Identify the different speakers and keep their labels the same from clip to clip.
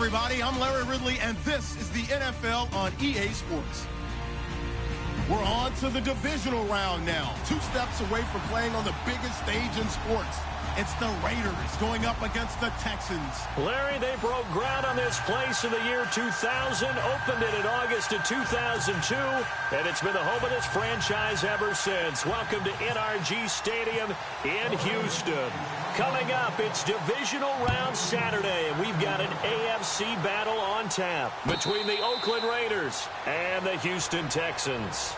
Speaker 1: everybody. I'm Larry Ridley, and this is the NFL on EA Sports. We're on to the divisional round now. 2 steps away from playing on the biggest stage in sports. It's the Raiders going up against the Texans.
Speaker 2: Larry, they broke ground on this place in the year 2000, opened it in August of 2002, and it's been the home of this franchise ever since. Welcome to NRG Stadium in Houston. Coming up, it's divisional round Saturday, and we've got an AFC battle on tap between the Oakland Raiders and the Houston Texans.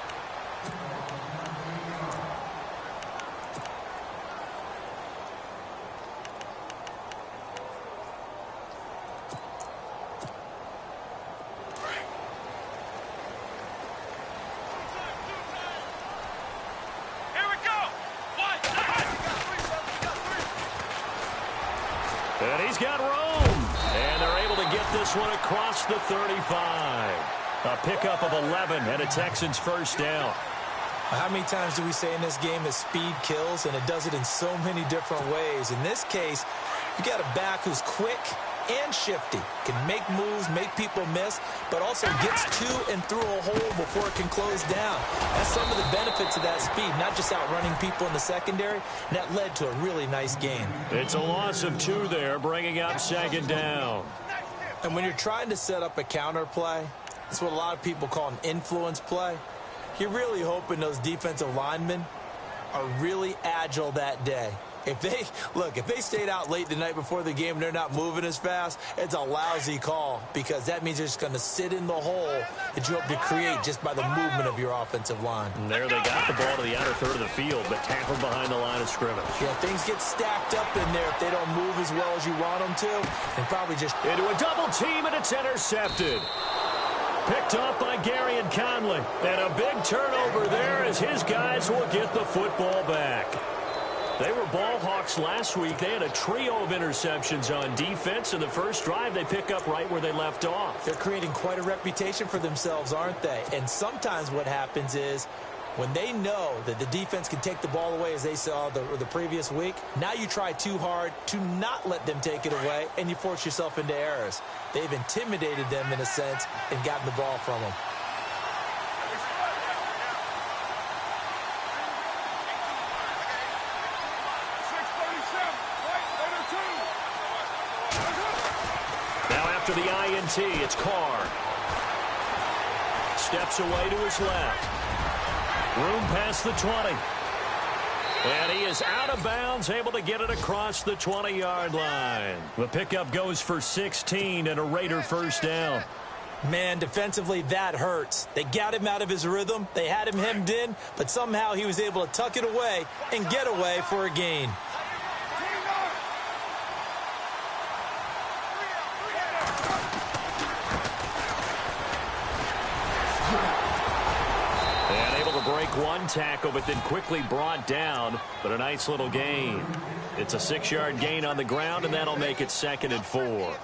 Speaker 2: And he's got room. And they're able to get this one across the 35. A pickup of 11 and a Texans first down.
Speaker 3: How many times do we say in this game that speed kills, and it does it in so many different ways? In this case, you got a back who's quick and shifty, can make moves, make people miss, but also gets to and through a hole before it can close down. That's some of the benefits of that speed, not just outrunning people in the secondary, and that led to a really nice game.
Speaker 2: It's a loss of 2 there, bringing up second down.
Speaker 3: And when you're trying to set up a counter play, that's what a lot of people call an influence play. You're really hoping those defensive linemen are really agile that day. If they stayed out late the night before the game and they're not moving as fast, it's a lousy call, because that means they're just going to sit in the hole that you hope to create just by the movement of your offensive line.
Speaker 2: And there they got the ball to the outer third of the field, but tackled behind the line of scrimmage.
Speaker 3: Yeah, things get stacked up in there if they don't move as well as you want them to, and probably just
Speaker 2: into a double team, and it's intercepted. Picked off by Gary and Conley. And a big turnover there as his guys will get the football back. They were ball hawks last week. They had a trio of interceptions on defense. In the first drive, they pick up right where they left off.
Speaker 3: They're creating quite a reputation for themselves, aren't they? And sometimes what happens is when they know that the defense can take the ball away, as they saw the previous week, now you try too hard to not let them take it away, and you force yourself into errors. They've intimidated them in a sense and gotten the ball from them.
Speaker 2: After the INT, it's Carr. Steps away to his left. Room past the 20. And he is out of bounds, able to get it across the 20-yard line. The pickup goes for 16 and a Raider first down.
Speaker 3: Man, defensively, that hurts. They got him out of his rhythm. They had him hemmed in, but somehow he was able to tuck it away and get away for a gain.
Speaker 2: Break one tackle, but then quickly brought down, but a nice little gain. It's a 6-yard gain on the ground, and that'll make it 2nd and 4.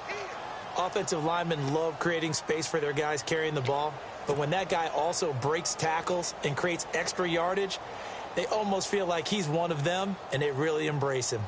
Speaker 3: Offensive linemen love creating space for their guys carrying the ball, but when that guy also breaks tackles and creates extra yardage, they almost feel like he's one of them, and they really embrace him.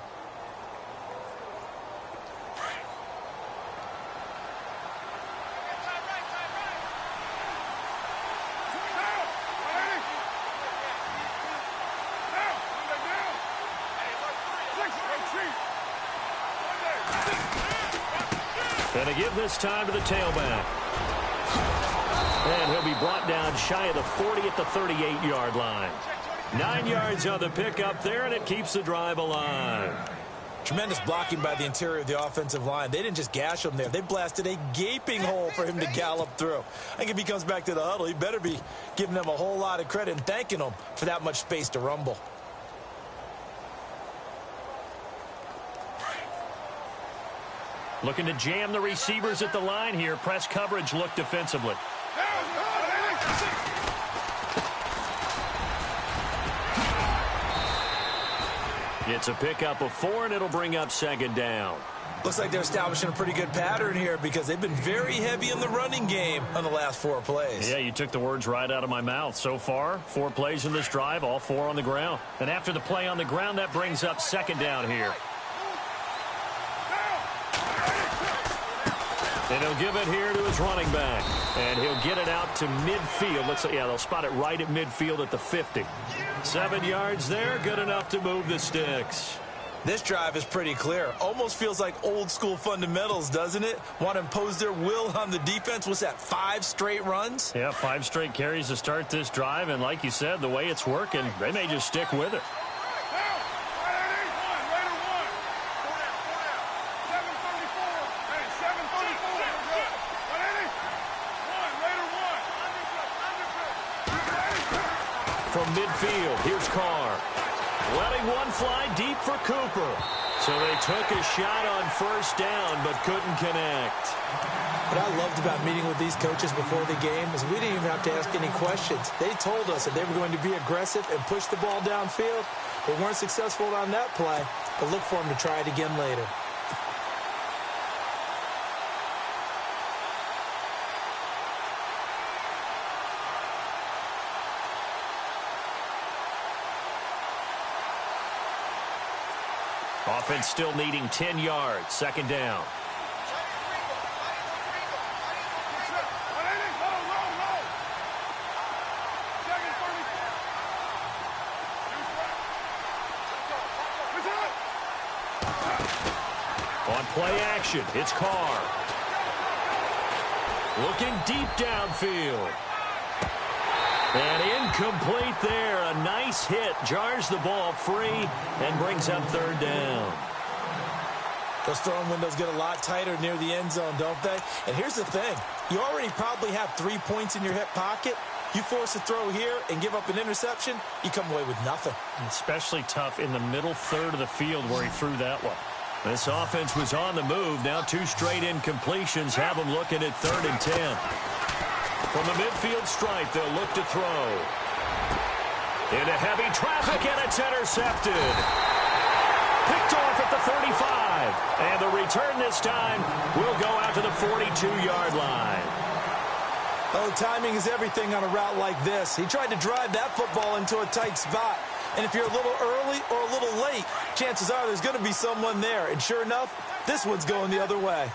Speaker 2: And to give this time to the tailback. And he'll be brought down shy of the 40 at the 38-yard line. 9 yards on the pickup there, and it keeps the drive alive.
Speaker 3: Tremendous blocking by the interior of the offensive line. They didn't just gash him there. They blasted a gaping hole for him to gallop through. I think if he comes back to the huddle, he better be giving them a whole lot of credit and thanking them for that much space to rumble.
Speaker 2: Looking to jam the receivers at the line here. Press coverage look defensively. It's a pickup of 4, and it'll bring up 2nd down.
Speaker 3: Looks like they're establishing a pretty good pattern here because they've been very heavy in the running game on the last 4 plays.
Speaker 2: Yeah, you took the words right out of my mouth. So far, 4 plays in this drive, all 4 on the ground. And after the play on the ground, that brings up 2nd down here. And he'll give it here to his running back. And he'll get it out to midfield. Looks like, yeah, they'll spot it right at midfield at the 50. 7 yards there, good enough to move the sticks.
Speaker 3: This drive is pretty clear. Almost feels like old school fundamentals, doesn't it? Want to impose their will on the defense. Was that 5 straight runs?
Speaker 2: Yeah, 5 straight carries to start this drive. And like you said, the way it's working, they may just stick with it. From midfield, here's Carr. Letting one fly deep for Cooper. So they took a shot on first down, but couldn't connect.
Speaker 3: What I loved about meeting with these coaches before the game is we didn't even have to ask any questions. They told us that they were going to be aggressive and push the ball downfield. They weren't successful on that play, but look for them to try it again later.
Speaker 2: Offense still needing 10 yards. Second down. On play action, it's Carr. Looking deep downfield. And incomplete there. A nice hit. Jars the ball free and brings up third down.
Speaker 3: Those throwing windows get a lot tighter near the end zone, don't they? And here's the thing. You already probably have 3 points in your hip pocket. You force a throw here and give up an interception, you come away with nothing.
Speaker 2: Especially tough in the middle third of the field where he threw that one. This offense was on the move. Now 2 straight incompletions have them looking at 3rd and 10. From the midfield stripe, they'll look to throw. Into heavy traffic, and it's intercepted. Picked off at the 35. And the return this time will go out to the 42-yard line.
Speaker 3: Oh, timing is everything on a route like this. He tried to drive that football into a tight spot. And if you're a little early or a little late, chances are there's going to be someone there. And sure enough, this one's going the other way.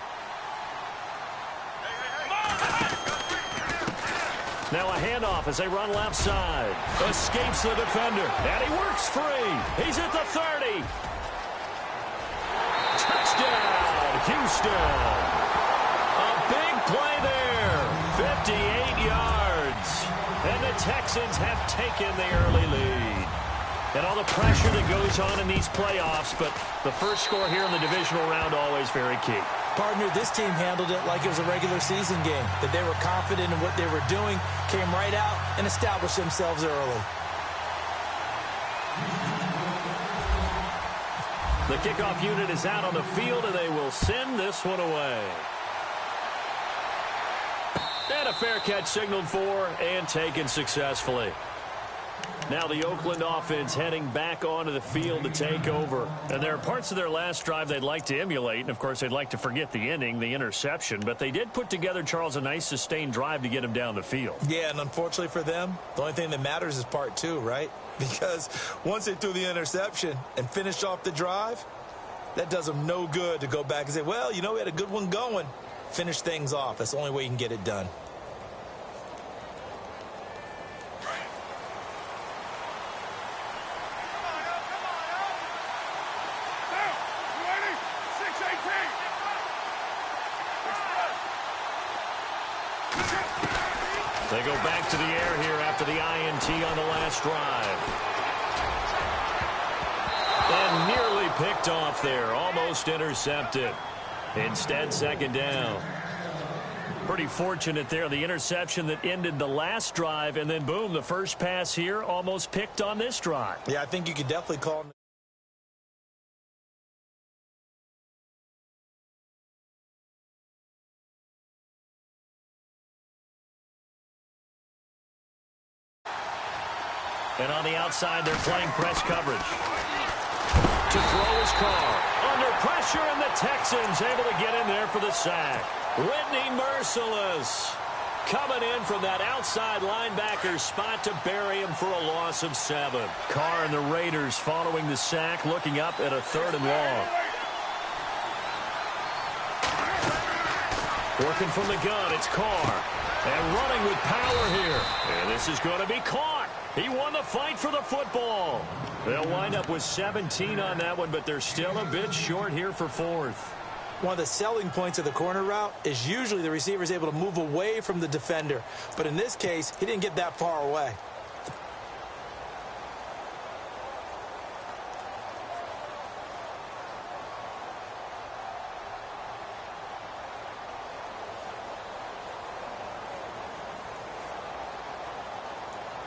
Speaker 2: Now a handoff as they run left side. Escapes the defender. And he works free. He's at the 30. Touchdown, Houston. A big play there. 58 yards. And the Texans have taken the early lead. And all the pressure that goes on in these playoffs, but the first score here in the divisional round always very key.
Speaker 3: Partner, this team handled it like it was a regular season game, that they were confident in what they were doing, came right out and established themselves early.
Speaker 2: The kickoff unit is out on the field, and they will send this one away. And a fair catch signaled for and taken successfully. Now the Oakland offense heading back onto the field to take over. And there are parts of their last drive they'd like to emulate. And, of course, they'd like to forget the ending, the interception. But they did put together, Charles, a nice sustained drive to get him down the field.
Speaker 3: Yeah, and unfortunately for them, the only thing that matters is part 2, right? Because once they threw the interception and finished off the drive, that does them no good to go back and say, well, you know, we had a good one going. Finish things off. That's the only way you can get it done.
Speaker 2: They go back to the air here after the INT on the last drive. And nearly picked off there. Almost intercepted. Instead, second down. Pretty fortunate there. The interception that ended the last drive. And then, boom, the first pass here almost picked on this drive.
Speaker 3: Yeah, I think you could definitely call him.
Speaker 2: And on the outside, they're playing press coverage. To throw his Carr. Under pressure, and the Texans able to get in there for the sack. Whitney Merciless coming in from that outside linebacker spot to bury him for a loss of 7. Carr and the Raiders following the sack, looking up at a 3rd and long. Working from the gun, it's Carr. And running with power here. And this is going to be caught. He won the fight for the football. They'll wind up with 17 on that one, but they're still a bit short here for fourth.
Speaker 3: One of the selling points of the corner route is usually the receiver is able to move away from the defender. But in this case, he didn't get that far away.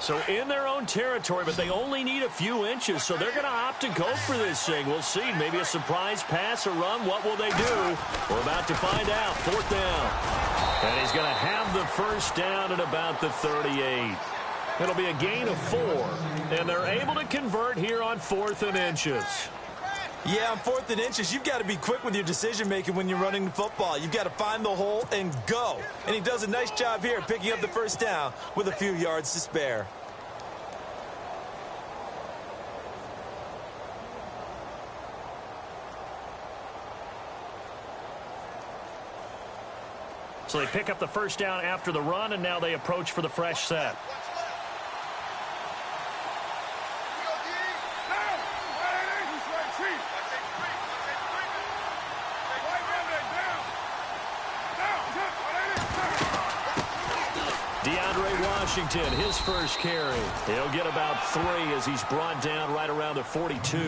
Speaker 2: So in their own territory, but they only need a few inches, so they're going to opt to go for this thing. We'll see. Maybe a surprise pass or run. What will they do? We're about to find out. Fourth down. And he's going to have the first down at about the 38. It'll be a gain of 4, and they're able to convert here on 4th and inches.
Speaker 3: Yeah, on 4th and inches, you've got to be quick with your decision-making when you're running the football. You've got to find the hole and go. And he does a nice job here picking up the first down with a few yards to spare.
Speaker 2: So they pick up the first down after the run, and now they approach for the fresh set. Washington, his first carry. He'll get about 3 as he's brought down right around the 42.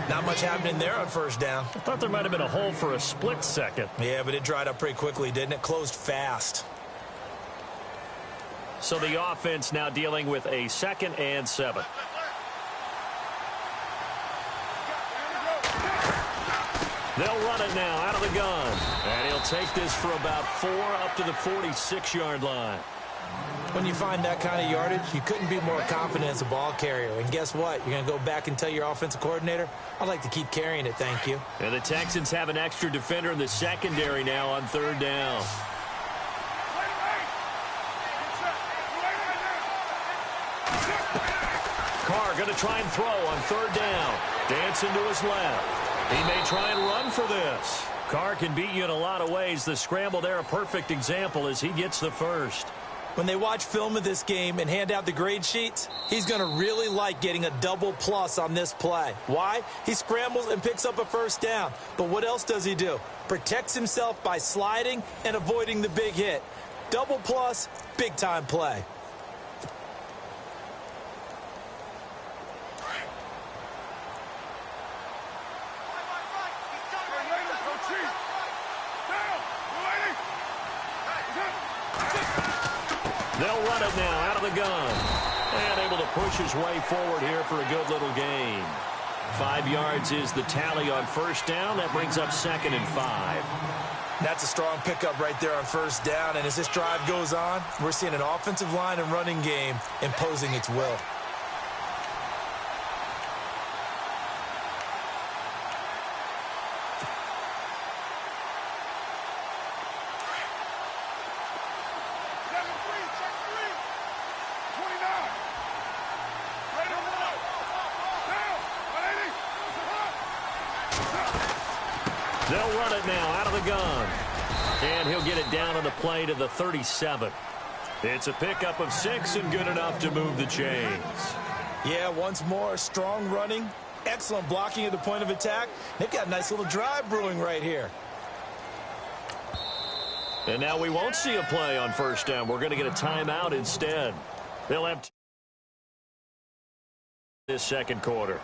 Speaker 3: Not much happening there on first down.
Speaker 2: I thought there might have been a hole for a split second.
Speaker 3: Yeah, but it dried up pretty quickly, didn't it? Closed fast.
Speaker 2: So the offense now dealing with a 2nd and 7. They'll run it now out of the gun. And he'll take this for about 4 up to the 46-yard line.
Speaker 3: When you find that kind of yardage, you couldn't be more confident as a ball carrier. And guess what? You're going to go back and tell your offensive coordinator, I'd like to keep carrying it, thank you.
Speaker 2: And the Texans have an extra defender in the secondary now on 3rd down. Carr going to try and throw on 3rd down. Dancing to his left. He may try and run for this. Carr can beat you in a lot of ways. The scramble there, a perfect example as he gets the first.
Speaker 3: When they watch film of this game and hand out the grade sheets, he's going to really like getting a double plus on this play. Why? He scrambles and picks up a first down. But what else does he do? Protects himself by sliding and avoiding the big hit. Double plus, big-time play.
Speaker 2: They'll run it now out of the gun. And able to push his way forward here for a good little gain. 5 yards is the tally on first down. That brings up 2nd and 5.
Speaker 3: That's a strong pickup right there on first down. And as this drive goes on, we're seeing an offensive line and running game imposing its will.
Speaker 2: They'll run it now out of the gun. And he'll get it down on the play to the 37. It's a pickup of 6 and good enough to move the chains.
Speaker 3: Yeah, once more, strong running, excellent blocking at the point of attack. They've got a nice little drive brewing right here.
Speaker 2: And now we won't see a play on first down. We're going to get a timeout instead. They'll have this second quarter.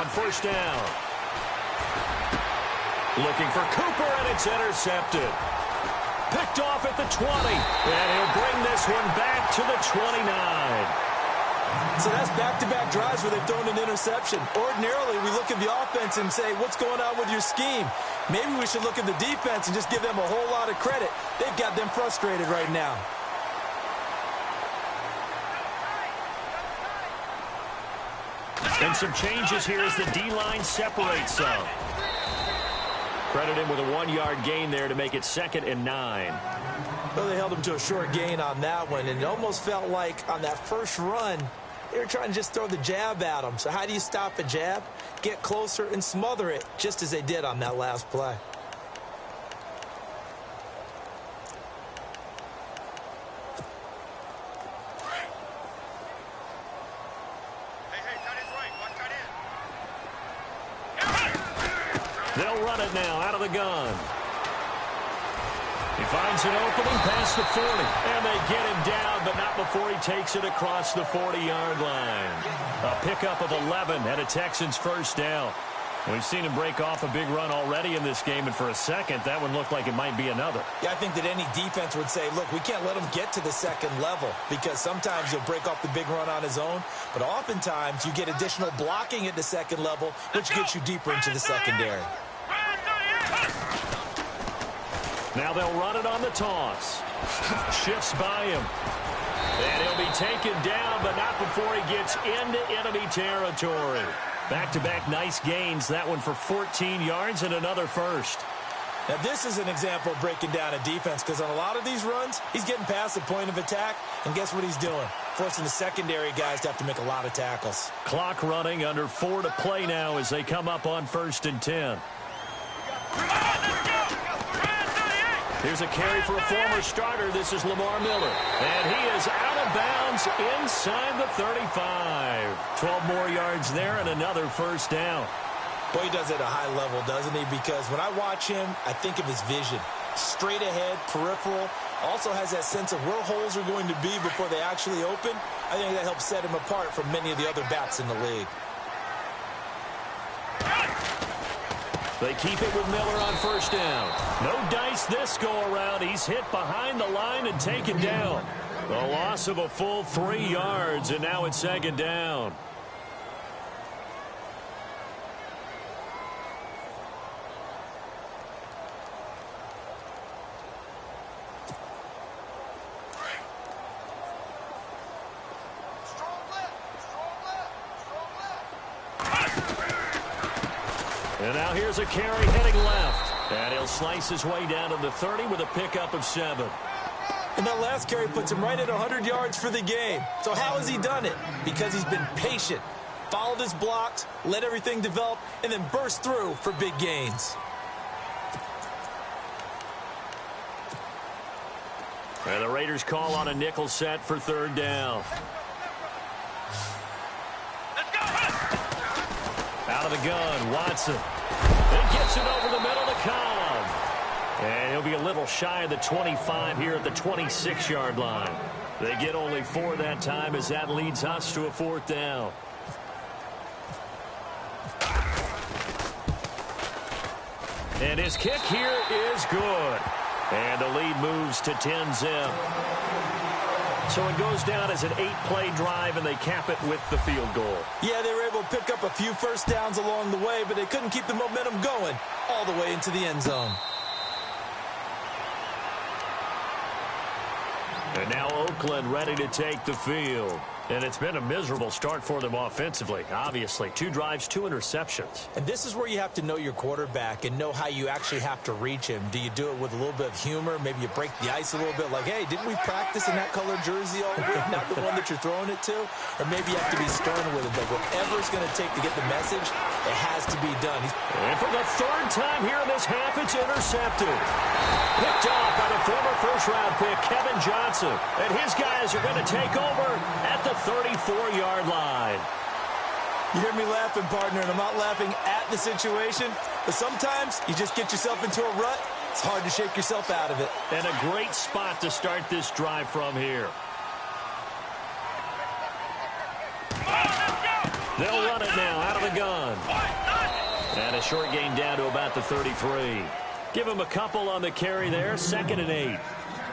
Speaker 2: First down. Looking for Cooper, and it's intercepted. Picked off at the 20. And he'll bring this one back to the 29.
Speaker 3: So that's back-to-back drives where they've thrown an interception. Ordinarily, we look at the offense and say, what's going on with your scheme? Maybe we should look at the defense and just give them a whole lot of credit. They've got them frustrated right now.
Speaker 2: And some changes here as the D-line separates some. Credit him with a 1-yard gain there to make it 2nd and 9.
Speaker 3: Well, they held him to a short gain on that one, and it almost felt like on that first run, they were trying to just throw the jab at him. So how do you stop a jab? Get closer and smother it, just as they did on that last play.
Speaker 2: They'll run it now out of the gun. He finds an opening past the 40. And they get him down, but not before he takes it across the 40-yard line. A pickup of 11 and a Texans first down. We've seen him break off a big run already in this game, and for a second, that one looked like it might be another.
Speaker 3: Yeah, I think that any defense would say, look, we can't let him get to the second level, because sometimes he'll break off the big run on his own, but oftentimes you get additional blocking at the second level, which gets you deeper into the secondary.
Speaker 2: Now they'll run it on the toss. Shifts by him. And he'll be taken down, but not before he gets into enemy territory. Back-to-back nice gains. That one for 14 yards and another first.
Speaker 3: Now, this is an example of breaking down a defense, because on a lot of these runs, he's getting past the point of attack, and guess what he's doing? Forcing the secondary guys to have to make a lot of tackles.
Speaker 2: Clock running, under 4 to play now as they come up on 1st and 10. Here's a carry for a former starter. This is Lamar Miller. And he is out of bounds inside the 35. 12 more yards there and another first down.
Speaker 3: Boy, he does it at a high level, doesn't he? Because when I watch him, I think of his vision. Straight ahead, peripheral. Also has that sense of where holes are going to be before they actually open. I think that helps set him apart from many of the other backs in the league.
Speaker 2: They keep it with Miller on first down. No dice this go-around. He's hit behind the line and taken down. The loss of a full 3 yards, and now it's 2nd down. And now here's a carry heading left. And he'll slice his way down to the 30 with a pickup of 7.
Speaker 3: And that last carry puts him right at 100 yards for the game. So how has he done it? Because he's been patient, followed his blocks, let everything develop, and then burst through for big gains.
Speaker 2: And the Raiders call on a nickel set for 3rd down. Out of the gun, Watson. He gets it over the middle to Cobb. And he'll be a little shy of the 25 here at the 26-yard line. They get only 4 that time as that leads us to a 4th down. And his kick here is good. And the lead moves to 10-zip. So it goes down as an 8-play drive, and they cap it with the field goal.
Speaker 3: Yeah, they were able to pick up a few first downs along the way, but they couldn't keep the momentum going all the way into the end zone.
Speaker 2: And now Oakland ready to take the field. And it's been a miserable start for them offensively, obviously. 2 drives, 2 interceptions.
Speaker 3: And this is where you have to know your quarterback and know how you actually have to reach him. Do you do it with a little bit of humor? Maybe you break the ice a little bit, like, hey, didn't we practice in that colored jersey all week? Not the one that you're throwing it to? Or maybe you have to be stern with it. Like, whatever it's going to take to get the message, it has to be done.
Speaker 2: And for the 3rd time here in this half, it's intercepted. Picked off by the former first-round pick, Kevin Johnson. And his guys are going to take over at the 34-yard line.
Speaker 3: You hear me laughing, partner, and I'm not laughing at the situation, but sometimes you just get yourself into a rut. It's hard to shake yourself out of it.
Speaker 2: And a great spot to start this drive from here. They'll run it now out of the gun. And a short gain down to about the 33. Give him a couple on the carry there, 2nd and 8.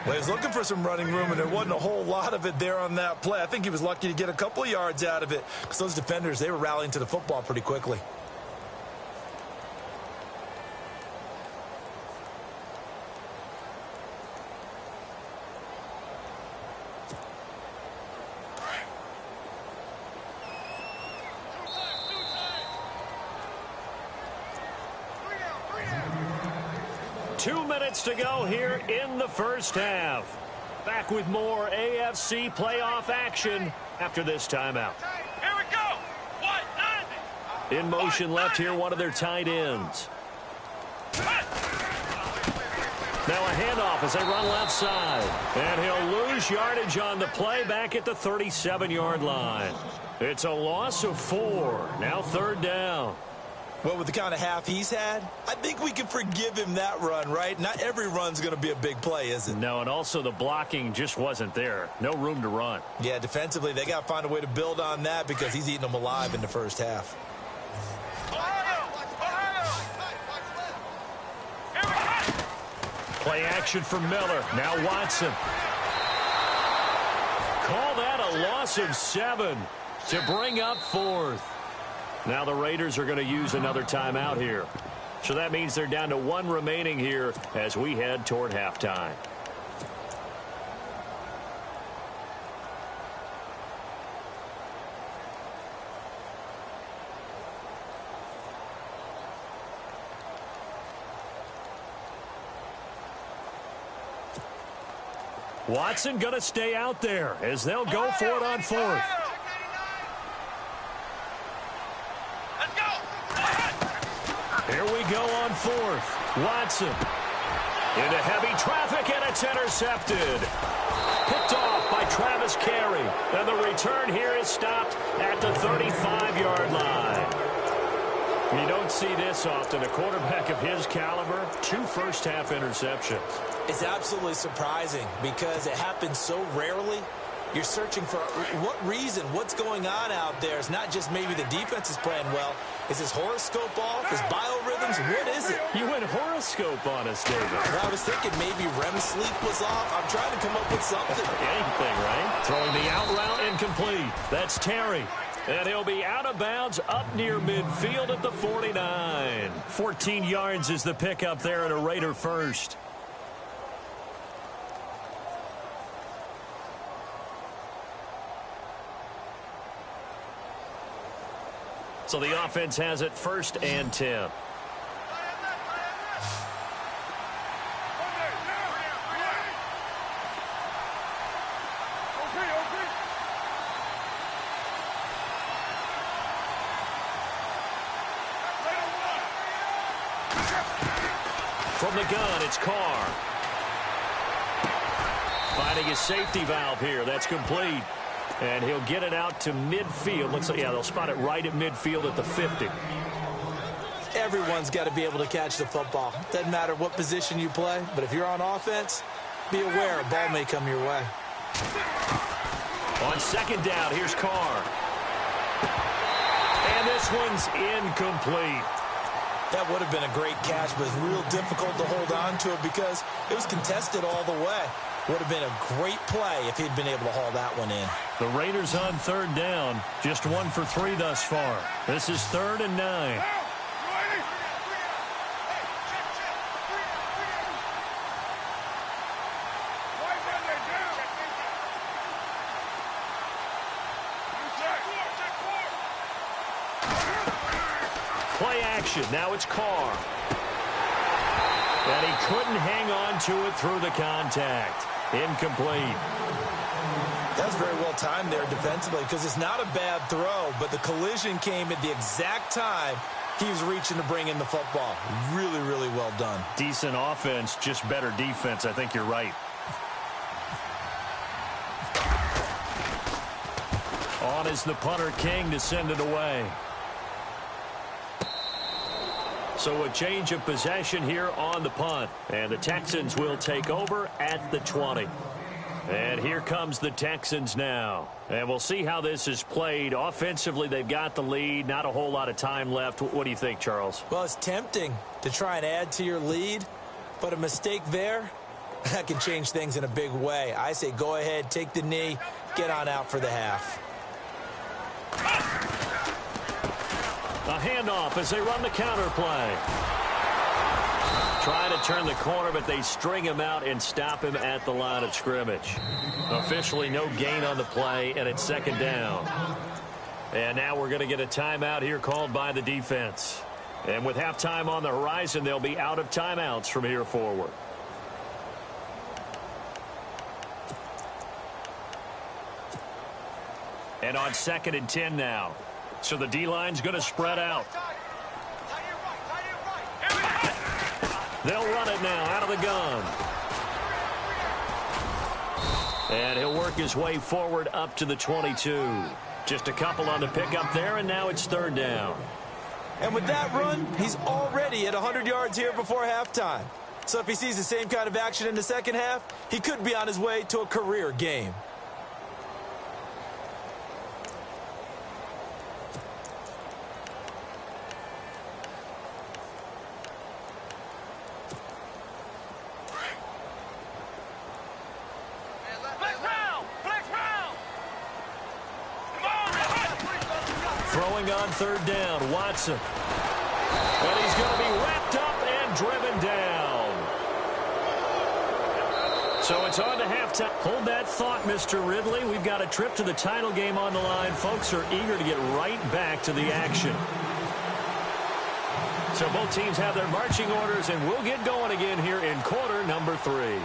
Speaker 3: Well, he was looking for some running room, and there wasn't a whole lot of it there on that play. I think he was lucky to get a couple of yards out of it because those defenders, they were rallying to the football pretty quickly.
Speaker 2: 2 minutes to go here in the first half. Back with more AFC playoff action after this timeout.
Speaker 4: Here we go.
Speaker 2: In motion left here, one of their tight ends. Now a handoff as they run left side. And he'll lose yardage on the play back at the 37-yard line. It's a loss of 4. Now 3rd down.
Speaker 3: Well, with the kind of half he's had, I think we can forgive him that run, right? Not every run's going to be a big play, is it?
Speaker 2: No, and also the blocking just wasn't there. No room to run.
Speaker 3: Yeah, defensively, they got to find a way to build on that because he's eating them alive in the first half.
Speaker 2: Play action for Miller. Now Watson. Call that a loss of 7 to bring up 4th. Now the Raiders are going to use another timeout here. So that means they're down to 1 remaining here as we head toward halftime. Watson going to stay out there as they'll go for it on 4th. Here we go on 4th. Watson into heavy traffic, and it's intercepted. Picked off by Travis Carey. And the return here is stopped at the 35-yard line. You don't see this often. A quarterback of his caliber, 2 first-half interceptions.
Speaker 3: It's absolutely surprising because it happens so rarely. You're searching for what reason, what's going on out there. It's not just maybe the defense is playing well. Is his horoscope off? His biorhythms? What is it?
Speaker 2: You went horoscope on us, David.
Speaker 3: Well, I was thinking maybe REM sleep was off. I'm trying to come up with something.
Speaker 2: Anything, right? Throwing the out route incomplete. That's Terry. And he'll be out of bounds up near midfield at the 49. 14 yards is the pickup there at a Raider first. So the offense has it 1st and 10. From the gun, it's Carr. Finding his safety valve here. That's complete. And he'll get it out to midfield. Looks like, yeah, they'll spot it right at midfield at the 50.
Speaker 3: Everyone's got to be able to catch the football. Doesn't matter what position you play, but if you're on offense, be aware a ball may come your way.
Speaker 2: On 2nd down, here's Carr. And this one's incomplete.
Speaker 3: That would have been a great catch, but it's real difficult to hold on to it because it was contested all the way. Would have been a great play if he'd been able to haul that one in.
Speaker 2: The Raiders on 3rd down. Just 1 for 3 thus far. This is 3rd and 9. Play action. Now it's Carr. And he couldn't hang on to it through the contact. Incomplete.
Speaker 3: That's very well timed there defensively because it's not a bad throw, but the collision came at the exact time he was reaching to bring in the football. Really, really well done.
Speaker 2: Decent offense, just better defense. I think you're right. On is the punter King to send it away. So a change of possession here on the punt. And the Texans will take over at the 20. And here comes the Texans now. And we'll see how this is played. Offensively, they've got the lead. Not a whole lot of time left. What do you think, Charles?
Speaker 3: Well, it's tempting to try and add to your lead. But a mistake there, that can change things in a big way. I say go ahead, take the knee, get on out for the half.
Speaker 2: A handoff as they run the counter play. Trying to turn the corner, but they string him out and stop him at the line of scrimmage. Officially no gain on the play, and it's 2nd down. And now we're going to get a timeout here called by the defense. And with halftime on the horizon, they'll be out of timeouts from here forward. And on 2nd and 10 now. So the D-line's going to spread out. They'll run it now out of the gun. And he'll work his way forward up to the 22. Just a couple on the pickup there, and now it's 3rd down.
Speaker 3: And with that run, he's already at 100 yards here before halftime. So if he sees the same kind of action in the second half, he could be on his way to a career game.
Speaker 2: Throwing on 3rd down, Watson. And he's going to be wrapped up and driven down. So it's on to halftime. Hold that thought, Mr. Ridley. We've got a trip to the title game on the line. Folks are eager to get right back to the action. So both teams have their marching orders, and we'll get going again here in quarter number 3.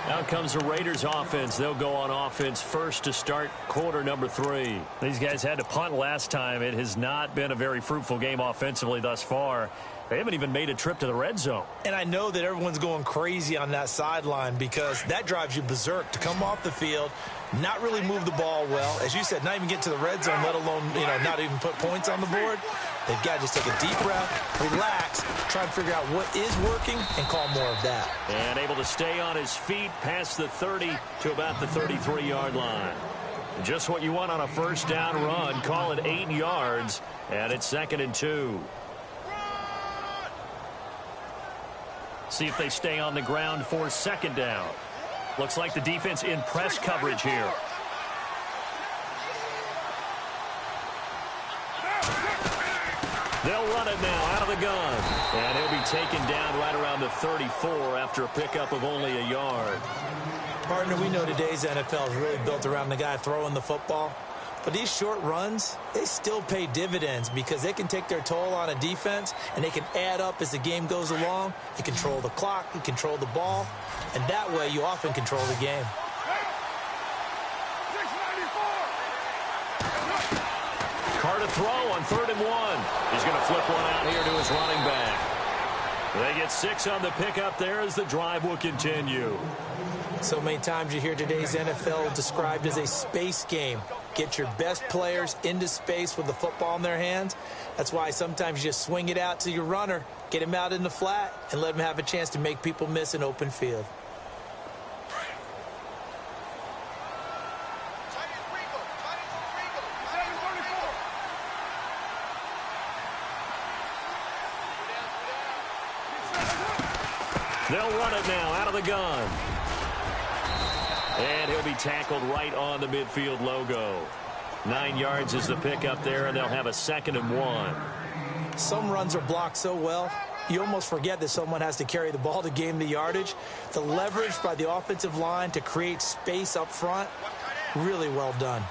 Speaker 2: Now comes the Raiders offense. They'll go on offense first to start quarter number 3. These guys had to punt last time. It has not been a very fruitful game offensively thus far. They haven't even made a trip to the red zone. And I know that everyone's going crazy on that sideline because that drives you berserk to come off the field, not really move the ball well. As you said, not even get to the red zone, let alone, not even put points on the board. They've got to just take a deep breath, relax, try and figure out what is working, and call more of that. And able to stay on his feet past the 30 to about the 33-yard line. Just what you want on a first down run. Call it 8 yards, and it's 2nd and 2. See if they stay on the ground for 2nd down. Looks like the defense in press coverage here. They'll run it now out of the gun. And he'll be taken down right around the 34 after a pickup of only a yard. Partner, we know today's NFL is really built around the guy throwing the football. But these short runs, they still pay dividends because they can take their toll on a defense and they can add up as the game goes along. You control the clock, you control the ball, and that way you often control the game. Carr to throw on 3rd and 1. He's going to flip one out here to his running back. They get 6 on the pickup there as the drive will continue. So many times you hear today's NFL described as a space game. Get your best players into space with the football in their hands. That's why sometimes you just swing it out to your runner, get him out in the flat, and let him have a chance to make people miss an open field. They'll run it now out of the gun. And he'll be tackled right on the midfield logo. 9 yards is the pickup there, and they'll have a 2nd and 1. Some runs are blocked so well, you almost forget that someone has to carry the ball to gain the yardage. The leverage by the offensive line to create space up front, really well done.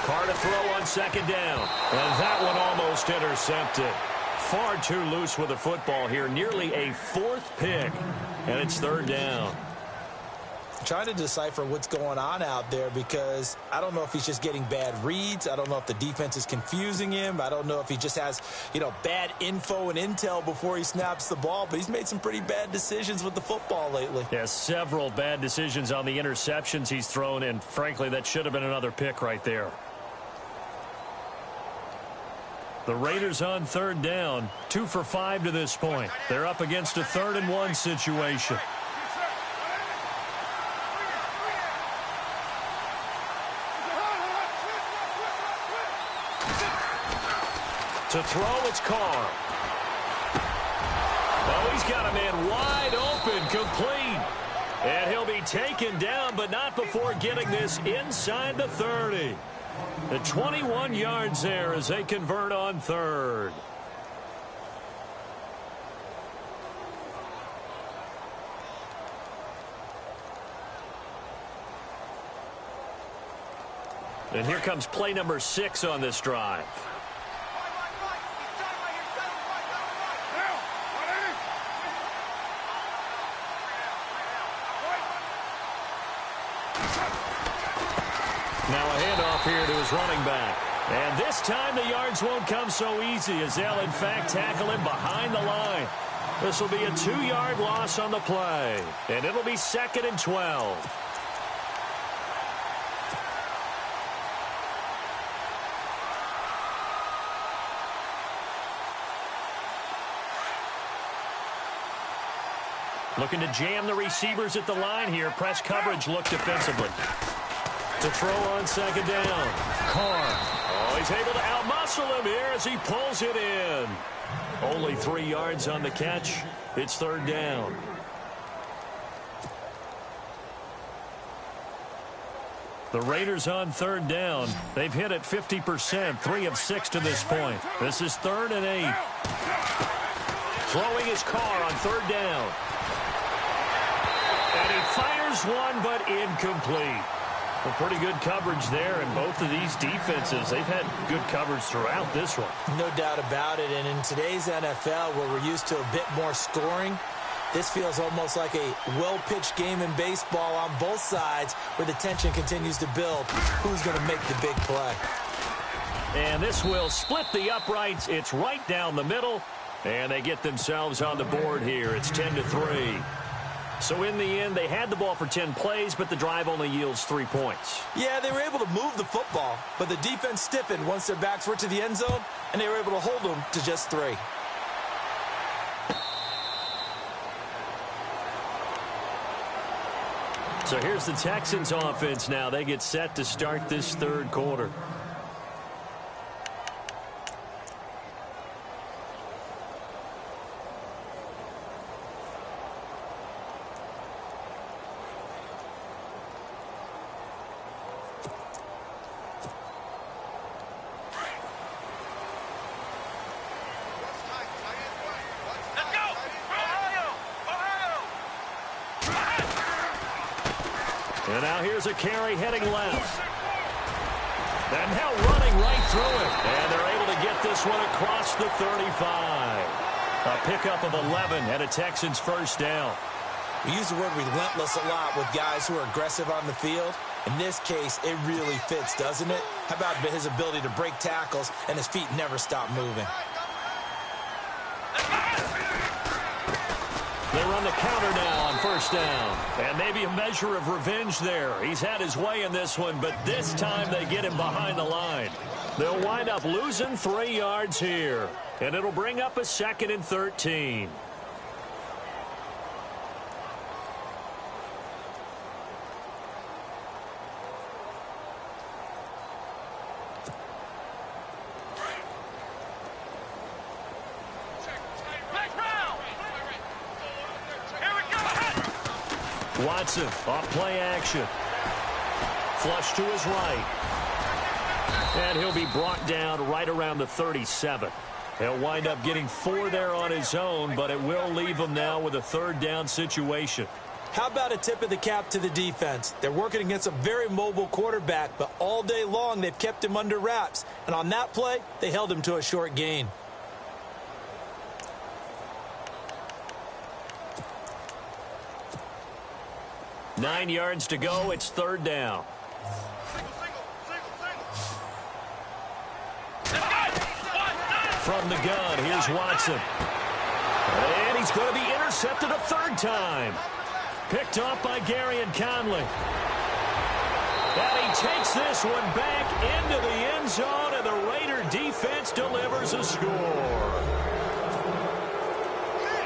Speaker 2: Carr to throw on 2nd down. And that one almost intercepted. Far too loose with the football here. Nearly a 4th pick. And it's 3rd down. I'm trying to decipher what's going on out there because I don't know if he's just getting bad reads. I don't know if the defense is confusing him. I don't know if he just has, bad info and intel before he snaps the ball. But he's made some pretty bad decisions with the football lately. Yeah, several bad decisions on the interceptions he's thrown. And frankly, that should have been another pick right there. The Raiders on 3rd down, 2 for 5 to this point. They're up against a 3rd and 1 situation. To throw, it's Carr. Oh, he's got a man wide open, complete. And he'll be taken down, but not before getting this inside the 30. The 21 yards there as they convert on third. And here comes play number 6 on this drive. Now a handoff here to his running back. And this time the yards won't come so easy as they'll, in fact, tackle him behind the line. This will be a 2-yard loss on the play. And it'll be 2nd and 12. Looking to jam the receivers at the line here. Press coverage look defensively. To throw on 2nd down. Carr. Oh, he's able to outmuscle him here as he pulls it in. Only 3 yards on the catch. It's 3rd down. The Raiders on 3rd down. They've hit it 50%, 3 of 6 to this point. This is 3rd and 8. Throwing his Carr on 3rd down. And he fires one, but incomplete. Well, pretty good coverage there, and both of these defenses, they've had good coverage throughout this one.
Speaker 3: No doubt about it, and in today's NFL, where we're used to a bit more scoring, this feels almost like a well-pitched game in baseball on both sides, where the tension continues to build. Who's going to make the big play?
Speaker 2: And this will split the uprights. It's right down the middle, and they get themselves on the board here. It's 10-3. So in the end, they had the ball for 10 plays, but the drive only yields 3 points.
Speaker 3: Yeah, they were able to move the football, but the defense stiffened once their backs were to the end zone, and they were able to hold them to just 3.
Speaker 2: So here's the Texans offense now. They get set to start this 3rd quarter. And now here's a carry heading left. And now running right through it. And they're able to get this one across the 35. A pickup of 11 and a Texans 1st down.
Speaker 3: We use the word relentless a lot with guys who are aggressive on the field. In this case, it really fits, doesn't it? How about his ability to break tackles and his feet never stop moving?
Speaker 2: They run the counter now on 1st down. And maybe a measure of revenge there. He's had his way in this one, but this time they get him behind the line. They'll wind up losing 3 yards here. And it'll bring up a 2nd and 13. Watson off play action. Flush to his right. And he'll be brought down right around the 37. He'll wind up getting 4 there on his own, but it will leave him now with a 3rd down situation.
Speaker 3: How about a tip of the cap to the defense? They're working against a very mobile quarterback, but all day long they've kept him under wraps. And on that play, they held him to a short gain.
Speaker 2: Nine yards to go. It's 3rd down. From the gun, here's Watson. And he's going to be intercepted a 3rd time. Picked off by Gary and Conley. And he takes this one back into the end zone, and the Raider defense delivers a score.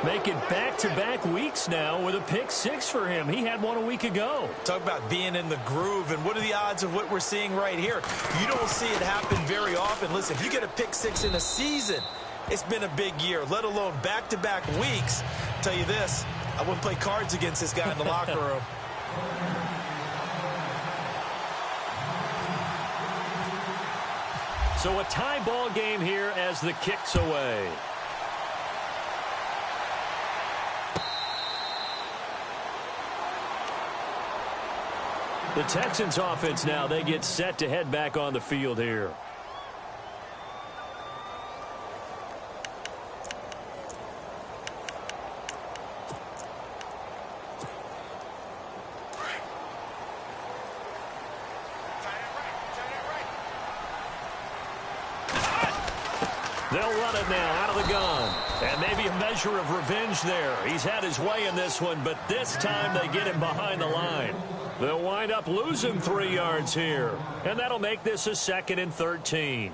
Speaker 2: Making back-to-back weeks now with a pick-6 for him. He had one a week ago.
Speaker 3: Talk about being in the groove, and what are the odds of what we're seeing right here? You don't see it happen very often. Listen, if you get a pick-6 in a season, it's been a big year, let alone back-to-back weeks. Tell you this, I wouldn't play cards against this guy in the locker room.
Speaker 2: So a tie ball game here as the kick's away. The Texans offense now, they get set to head back on the field here. They'll run it now out of the gun. And maybe a measure of revenge there. He's had his way in this one, but this time they get him behind the line. They'll wind up losing 3 yards here. And that'll make this a 2nd and 13.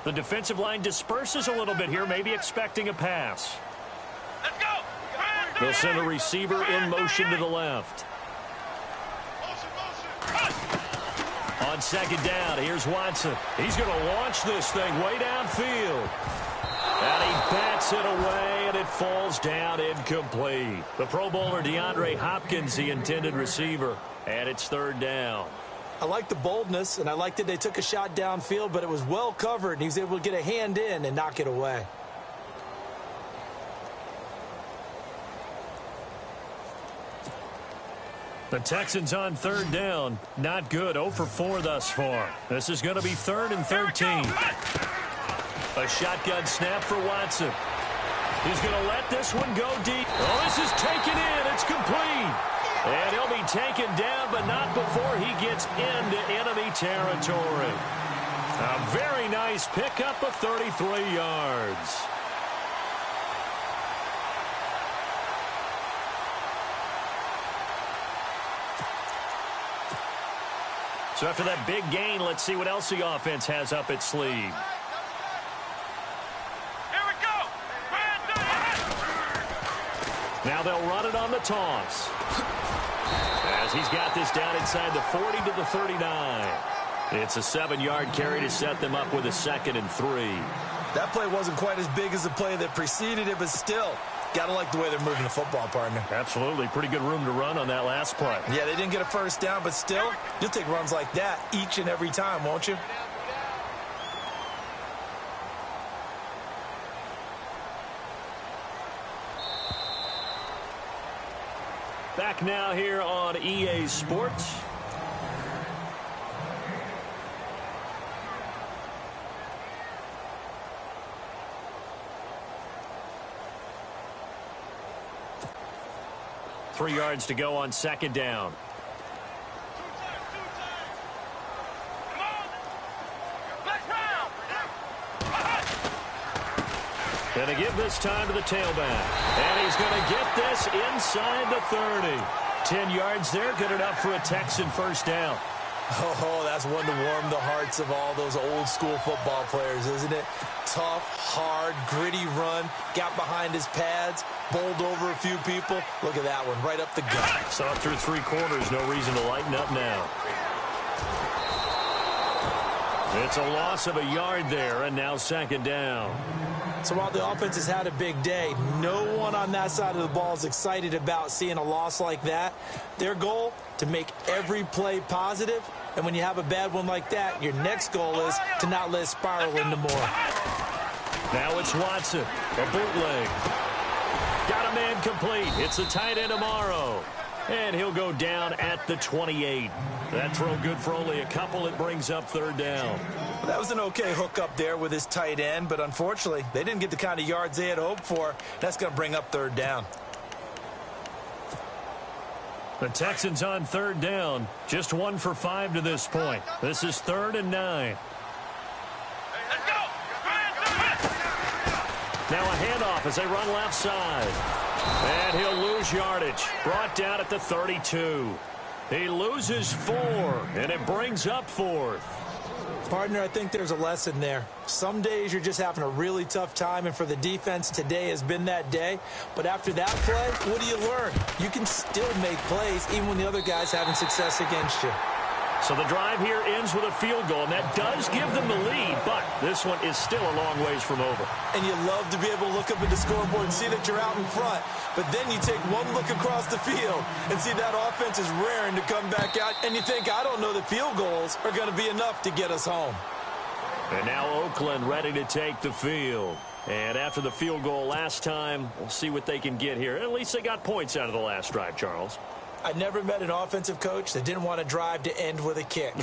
Speaker 2: The defensive line disperses a little bit here, maybe expecting a pass.
Speaker 4: Let's go.
Speaker 2: They'll send a receiver in motion to the left. On 2nd down, here's Watson. He's going to launch this thing way downfield. And he bats it away, and it falls down incomplete. The Pro Bowler DeAndre Hopkins, the intended receiver, and it's 3rd down.
Speaker 3: I like the boldness, and I liked that they took a shot downfield, but it was well covered, and he was able to get a hand in and knock it away.
Speaker 2: The Texans on 3rd down. Not good. 0 for 4 thus far. This is going to be 3rd and 13. A shotgun snap for Watson. He's going to let this one go deep. Oh, this is taken in. It's complete. And he'll be taken down, but not before he gets into enemy territory. A very nice pickup of 33 yards. So after that big gain, let's see what else the offense has up its sleeve.
Speaker 4: Here we go.
Speaker 2: Now they'll run it on the toss. As he's got this down inside the 40 to the 39. It's a 7-yard carry to set them up with a 2nd and 3.
Speaker 3: That play wasn't quite as big as the play that preceded it, but still, gotta like the way they're moving the football, partner.
Speaker 2: Absolutely. Pretty good room to run on that last play.
Speaker 3: Yeah, they didn't get a 1st down, but still, you'll take runs like that each and every time, won't you?
Speaker 2: Back now here on EA Sports. Three yards to go on 2nd down. Going to give this time to the tailback. And he's going to get this inside the 30. 10 yards there, good enough for a Texan 1st down.
Speaker 3: Oh, that's one to warm the hearts of all those old school football players, isn't it? Tough, hard, gritty run, got behind his pads, bowled over a few people. Look at that one, right up the gut.
Speaker 2: Saw it through 3 quarters, no reason to lighten up now. It's a loss of a yard there, and now 2nd down.
Speaker 3: So while the offense has had a big day, no one on that side of the ball is excited about seeing a loss like that. Their goal, to make every play positive, and when you have a bad one like that, your next goal is to not let it spiral into more.
Speaker 2: Now it's Watson, a bootleg. Got a man complete. It's a tight end tomorrow. And he'll go down at the 28. That throw good for only a couple. It brings up 3rd down.
Speaker 3: Well, that was an okay hook up there with his tight end, but unfortunately, they didn't get the kind of yards they had hoped for. That's going to bring up 3rd down.
Speaker 2: The Texans on 3rd down. Just 1 for 5 to this point. This is 3rd and 9.
Speaker 4: Let's go.
Speaker 2: Now a handoff as they run left side. And he'll lose yardage. Brought down at the 32. He loses 4, and it brings up 4th.
Speaker 3: Partner, I think there's a lesson there. Some days you're just having a really tough time, and for the defense, today has been that day. But after that play, what do you learn? You can still make plays even when the other guy's having success against you.
Speaker 2: So the drive here ends with a field goal, and that does give them the lead, but this one is still a long ways from over.
Speaker 3: And you love to be able to look up at the scoreboard and see that you're out in front, but then you take one look across the field and see that offense is raring to come back out, and you think, I don't know that field goals are going to be enough to get us home.
Speaker 2: And now Oakland ready to take the field. And after the field goal last time, we'll see what they can get here. At least they got points out of the last drive, Charles.
Speaker 3: I never met an offensive coach that didn't want to drive to end with a kick.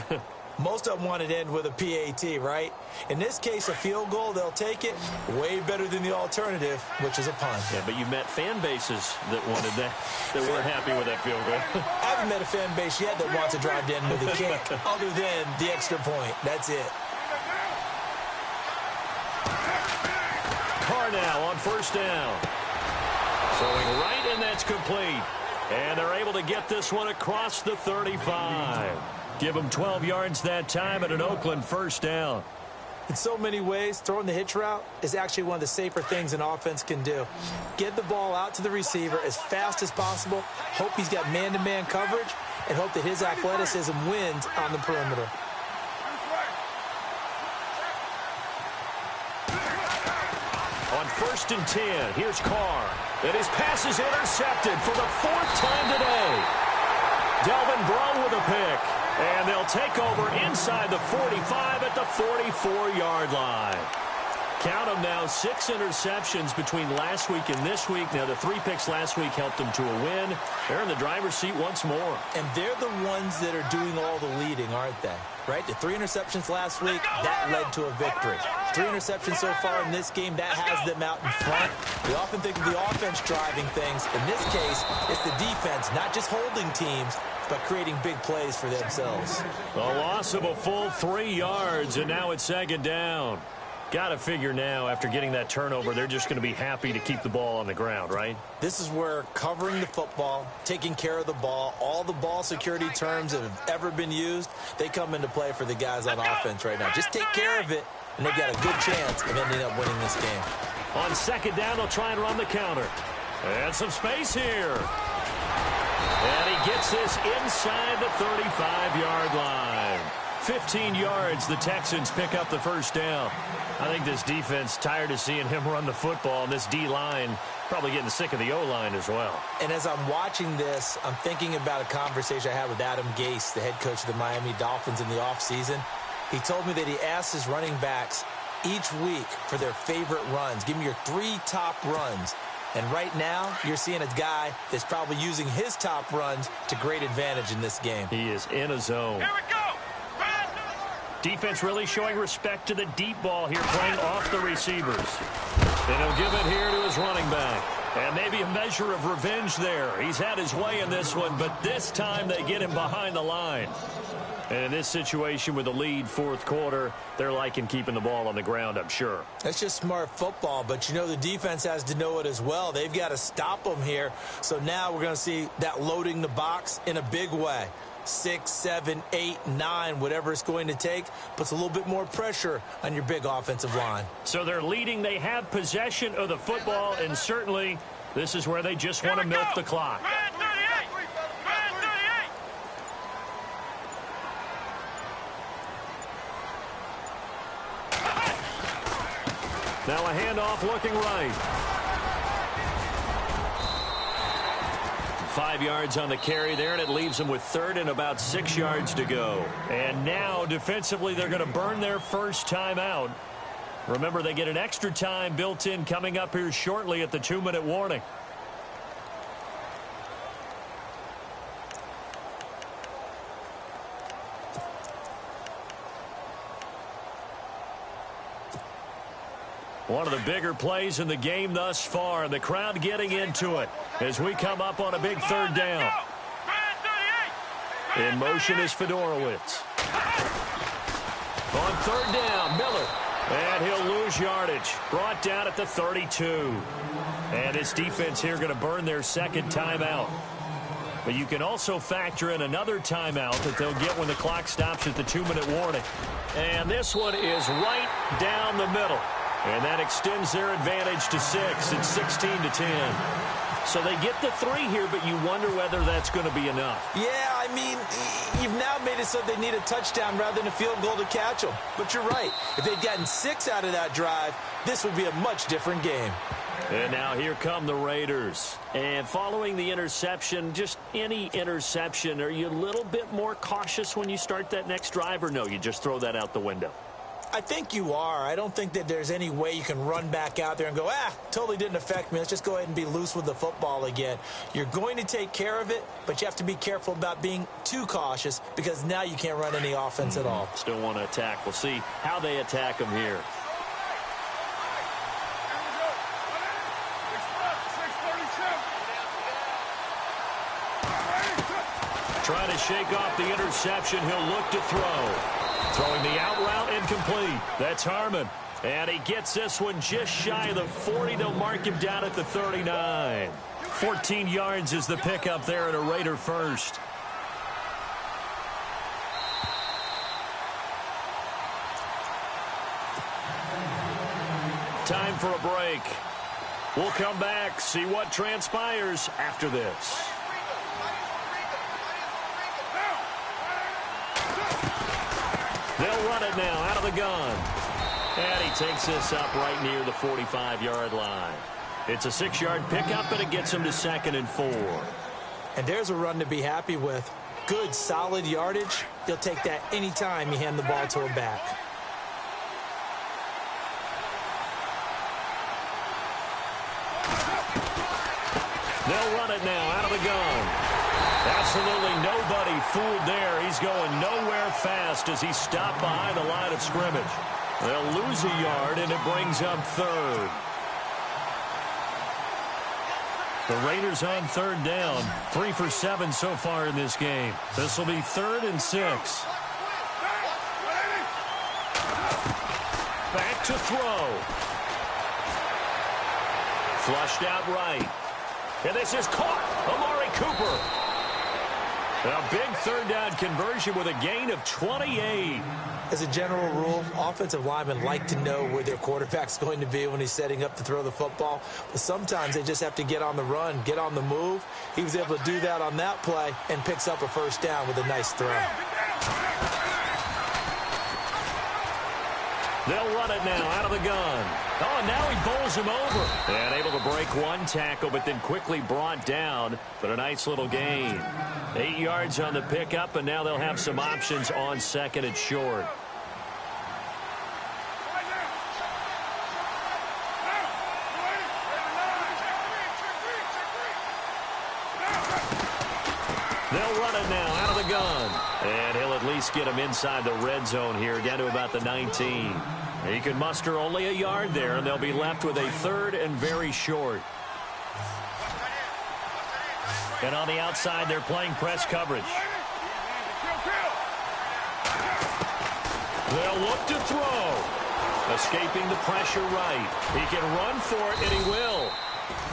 Speaker 3: Most of them wanted to end with a PAT, right? In this case, a field goal, they'll take it. Way better than the alternative, which is a punt.
Speaker 2: Yeah, but you met fan bases that wanted that, that weren't happy with that field goal.
Speaker 3: I haven't met a fan base yet that wants to drive to end with a kick, other than the extra point. That's it.
Speaker 2: Carr now on first down. Throwing right, and that's complete. And they're able to get this one across the 35. Give them 12 yards that time at an Oakland first down.
Speaker 3: In so many ways, throwing the hitch route is actually one of the safer things an offense can do. Get the ball out to the receiver as fast as possible, hope he's got man-to-man coverage, and hope that his athleticism wins on the perimeter.
Speaker 2: On first and 10, here's Carr. And his pass is intercepted for the 4th time today. Delvin Breaux with a pick. And they'll take over inside the 45 at the 44-yard line. Count them now, 6 interceptions between last week and this week. Now, the 3 picks last week helped them to a win. They're in the driver's seat once more.
Speaker 3: And they're the ones that are doing all the leading, aren't they? Right? The 3 interceptions last week, that led to a victory. 3 interceptions so far in this game, that has them out in front. We often think of the offense driving things. In this case, it's the defense, not just holding teams, but creating big plays for themselves.
Speaker 2: A loss of a full 3 yards, and now it's second down. Got to figure now, after getting that turnover, they're just going to be happy to keep the ball on the ground, right?
Speaker 3: This is where covering the football, taking care of the ball, all the ball security terms that have ever been used, they come into play for the guys on offense right now. Just take care of it, and they've got a good chance of ending up winning this game.
Speaker 2: On second down, they'll try and run the counter. And some space here. And he gets this inside the 35-yard line. 15 yards, the Texans pick up the first down. I think this defense tired of seeing him run the football, and this D-line probably getting sick of the O-line as well.
Speaker 3: And as I'm watching this, I'm thinking about a conversation I had with Adam Gase, the head coach of the Miami Dolphins in the offseason. He told me that he asked his running backs each week for their favorite runs. Give me your 3 top runs. And right now, you're seeing a guy that's probably using his top runs to great advantage in this game.
Speaker 2: He is in a zone.
Speaker 4: Here we go.
Speaker 2: Defense really showing respect to the deep ball here, playing off the receivers. And he'll give it here to his running back. And maybe a measure of revenge there. He's had his way in this one, but this time they get him behind the line. And in this situation with the lead 4th quarter, they're liking keeping the ball on the ground, I'm sure.
Speaker 3: That's just smart football, but you know the defense has to know it as well. They've got to stop them here. So now we're going to see that loading the box in a big way. 6, 7, 8, 9, whatever it's going to take, puts a little bit more pressure on your big offensive line.
Speaker 2: So they're leading. They have possession of the football, and certainly this is where they just want to milk the clock. Now a handoff looking right. 5 yards on the carry there, and it leaves them with 3rd and about 6 yards to go. And now, defensively, they're going to burn their first time out. Remember, they get an extra time built in coming up here shortly at the 2-minute warning. One of the bigger plays in the game thus far, and the crowd getting into it as we come up on a big 3rd down. In motion is Fedorowicz. On 3rd down, Miller. And he'll lose yardage. Brought down at the 32. And his defense here going to burn their second timeout. But you can also factor in another timeout that they'll get when the clock stops at the 2-minute warning. And this one is right down the middle. And that extends their advantage to 6. It's 16-10. So they get the 3 here, but you wonder whether that's going to be enough.
Speaker 3: Yeah, I mean, you've now made it so they need a touchdown rather than a field goal to catch them. But you're right. If they'd gotten 6 out of that drive, this would be a much different game.
Speaker 2: And now here come the Raiders. And following the interception, just any interception, are you a little bit more cautious when you start that next drive, or no, you just throw that out the window?
Speaker 3: I think you are. I don't think that there's any way you can run back out there and go, totally didn't affect me. Let's just go ahead and be loose with the football again. You're going to take care of it, but you have to be careful about being too cautious because now you can't run any offense at all.
Speaker 2: Still want to attack. We'll see how they attack them here. Trying to shake off the interception. He'll look to throw. Throwing the out route incomplete. That's Harmon. And he gets this one just shy of the 40. They'll mark him down at the 39. 14 yards is the pickup there at a Raider first. Time for a break. We'll come back, see what transpires after this. They'll run it now out of the gun. And he takes this up right near the 45-yard line. It's a 6-yard pickup, and it gets him to 2nd and 4.
Speaker 3: And there's a run to be happy with. Good, solid yardage. He'll take that any time you hand the ball to a back.
Speaker 2: They'll run it now out of the gun. Absolutely nobody fooled there. He's going nowhere fast as he stopped behind the line of scrimmage. They'll lose a yard, and it brings up 3rd. The Raiders on 3rd down. 3 for 7 so far in this game. This will be 3rd and 6. Back to throw. Flushed out right. And this is caught. Amari Cooper. A big 3rd down conversion with a gain of 28.
Speaker 3: As a general rule, offensive linemen like to know where their quarterback's going to be when he's setting up to throw the football. But sometimes they just have to get on the run, get on the move. He was able to do that on that play and picks up a 1st down with a nice throw.
Speaker 2: They'll run it now out of the gun. Oh, now he bowls him over. And able to break 1 tackle, but then quickly brought down. But a nice little gain. 8 yards on the pickup, and now they'll have some options on 2nd and short. They'll run it now out of the gun. And he'll at least get him inside the red zone here, down to about the 19. He can muster only a yard there, and they'll be left with a 3rd and very short. And on the outside, they're playing press coverage. They'll look to throw. Escaping the pressure right. He can run for it, and he will.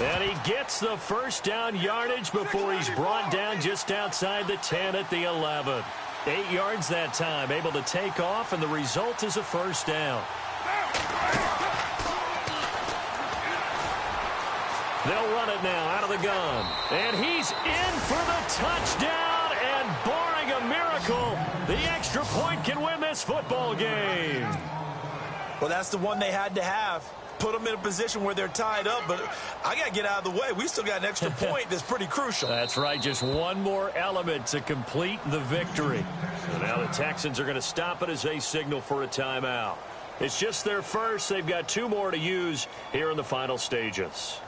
Speaker 2: And he gets the 1st down yardage before he's brought down just outside the 10 at the 11. 8 yards that time, able to take off, and the result is a 1st down. They'll run it now out of the gun. And he's in for the touchdown, and barring a miracle, the extra point can win this football game.
Speaker 3: Well, that's the one they had to have. Put them in a position where they're tied up, but I got to get out of the way. We still got an extra point that's pretty crucial.
Speaker 2: That's right, just one more element to complete the victory. So now the Texans are going to stop it as they signal for a timeout. It's just their first. They've got 2 more to use here in the final stages.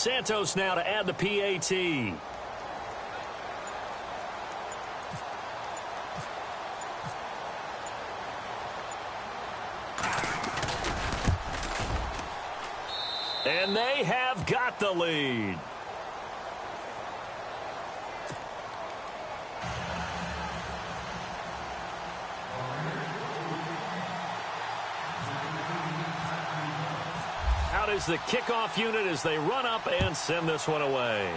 Speaker 2: Santos now to add the PAT. And they have got the lead. Out is the kickoff unit as they run up and send this one away.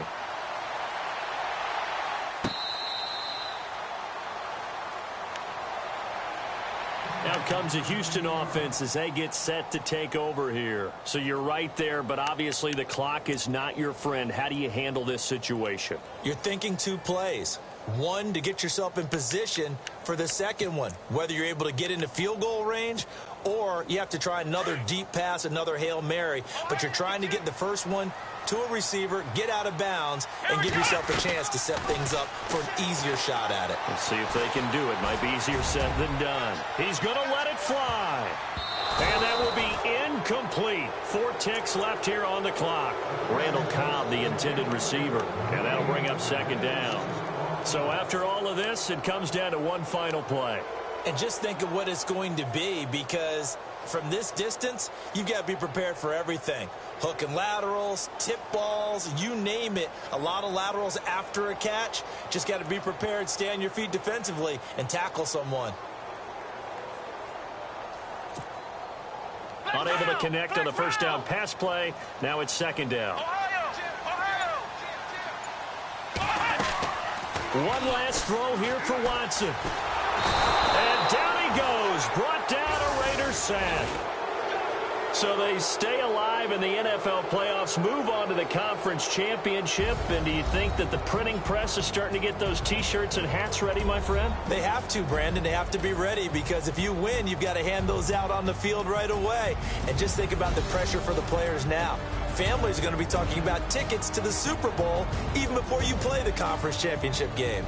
Speaker 2: Out comes a Houston offense as they get set to take over here. So you're right there, but obviously the clock is not your friend. How do you handle this situation?
Speaker 3: You're thinking two plays. One, to get yourself in position for the second one, whether you're able to get into field goal range or you have to try another deep pass, another Hail Mary, but you're trying to get the first one to a receiver, get out of bounds, and give yourself a chance to set things up for an easier shot at it.
Speaker 2: Let's see if they can do it. Might be easier said than done. He's going to let it fly. And that will be incomplete. 4 ticks left here on the clock. Randall Cobb, the intended receiver, and that'll bring up second down. So after all of this, it comes down to one final play.
Speaker 3: And just think of what it's going to be, because from this distance, you've got to be prepared for everything. Hook and laterals, tip balls, you name it. A lot of laterals after a catch. Just got to be prepared, stay on your feet defensively, and tackle someone.
Speaker 2: Unable to connect on the first down pass play. Now it's second down. One last throw here for Watson. And down he goes. Brought down a Raiders sack. So they stay alive in the NFL playoffs, move on to the conference championship. And do you think that the printing press is starting to get those T-shirts and hats ready, my friend?
Speaker 3: They have to, Brandon. They have to be ready, because if you win, you've got to hand those out on the field right away. And just think about the pressure for the players now. Families are going to be talking about tickets to the Super Bowl even before you play the conference championship game.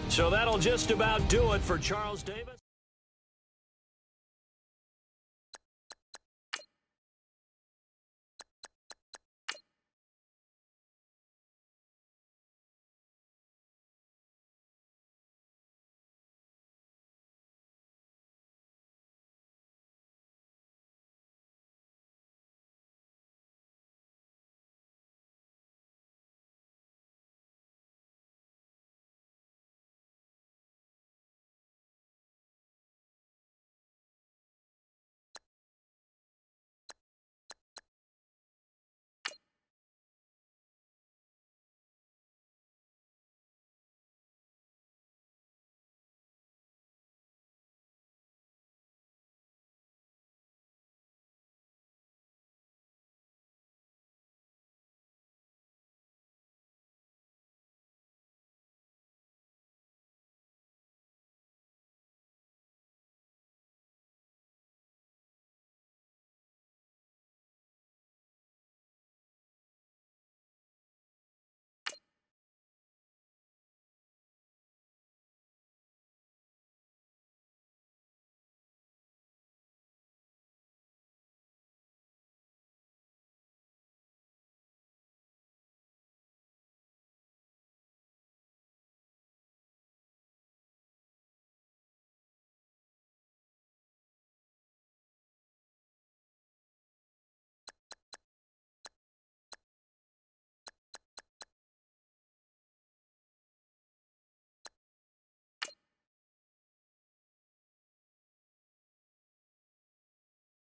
Speaker 2: So that'll just about do it for Charles Davis.